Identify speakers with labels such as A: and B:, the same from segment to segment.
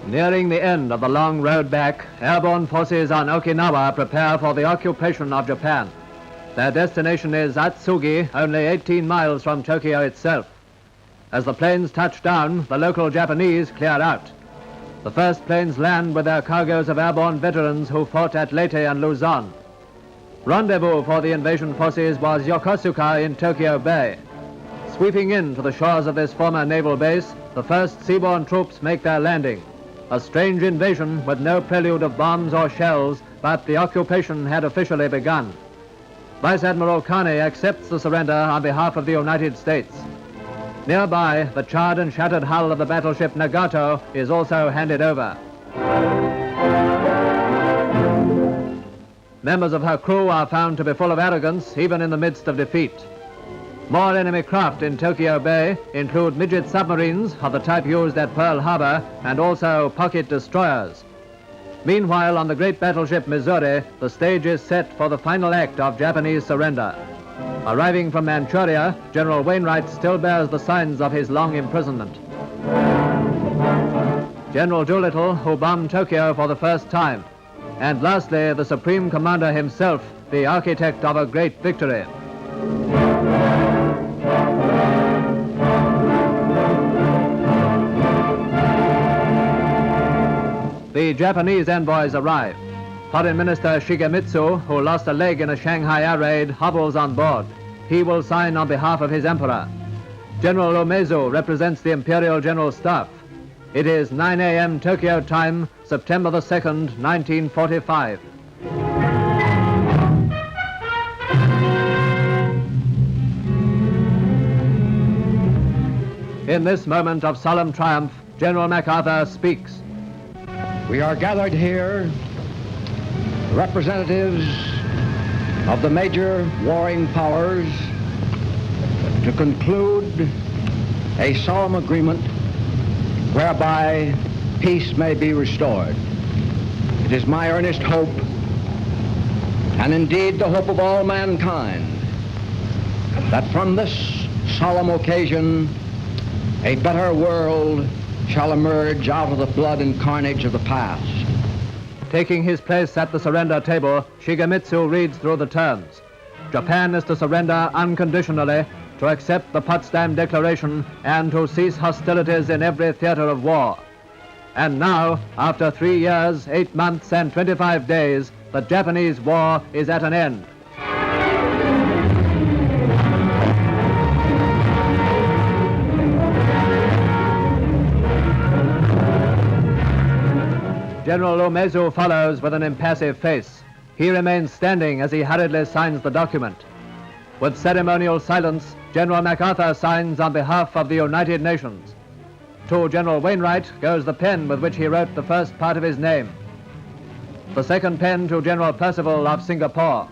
A: Nearing the end of the long road back, airborne forces on Okinawa prepare for the occupation of Japan. Their destination is Atsugi, only 18 miles from Tokyo itself. As the planes touch down, the local Japanese clear out. The first planes land with their cargoes of airborne veterans who fought at Leyte and Luzon. Rendezvous for the invasion forces was Yokosuka in Tokyo Bay. Sweeping in to the shores of this former naval base, the first seaborne troops make their landing. A strange invasion with no prelude of bombs or shells, but the occupation had officially begun. Vice Admiral Carney accepts the surrender on behalf of the United States. Nearby, the charred and shattered hull of the battleship Nagato is also handed over. Members of her crew are found to be full of arrogance, even in the midst of defeat. More enemy craft in Tokyo Bay include midget submarines of the type used at Pearl Harbor and also pocket destroyers. Meanwhile, on the great battleship Missouri, the stage is set for the final act of Japanese surrender. Arriving from Manchuria, General Wainwright still bears the signs of his long imprisonment. General Doolittle, who bombed Tokyo for the first time. And lastly, the Supreme Commander himself, the architect of a great victory. The Japanese envoys arrive. Foreign Minister Shigemitsu, who lost a leg in a Shanghai air raid, hobbles on board. He will sign on behalf of his emperor. General Umezu represents the Imperial General Staff. It is 9 a.m. Tokyo time, September the 2nd, 1945. In this moment of solemn triumph, General MacArthur speaks.
B: We are gathered here, representatives of the major warring powers, to conclude a solemn agreement whereby peace may be restored. It is my earnest hope, and indeed the hope of all mankind, that from this solemn occasion a better world shall emerge out of the blood and carnage of the past.
A: Taking his place at the surrender table, Shigemitsu reads through the terms. Japan is to surrender unconditionally, to accept the Potsdam Declaration, and to cease hostilities in every theater of war. And now, after 3 years, 8 months, and 25 days, the Japanese war is at an end. General Umezu follows with an impassive face. He remains standing as he hurriedly signs the document. With ceremonial silence, General MacArthur signs on behalf of the United Nations. To General Wainwright goes the pen with which he wrote the first part of his name. The second pen to General Percival of Singapore.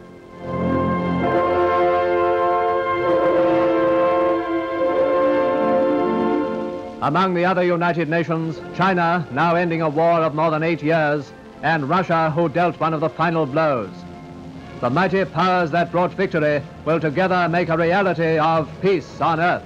A: Among the other United Nations, China, now ending a war of more than 8 years, and Russia, who dealt one of the final blows. The mighty powers that brought victory will together make a reality of peace on earth.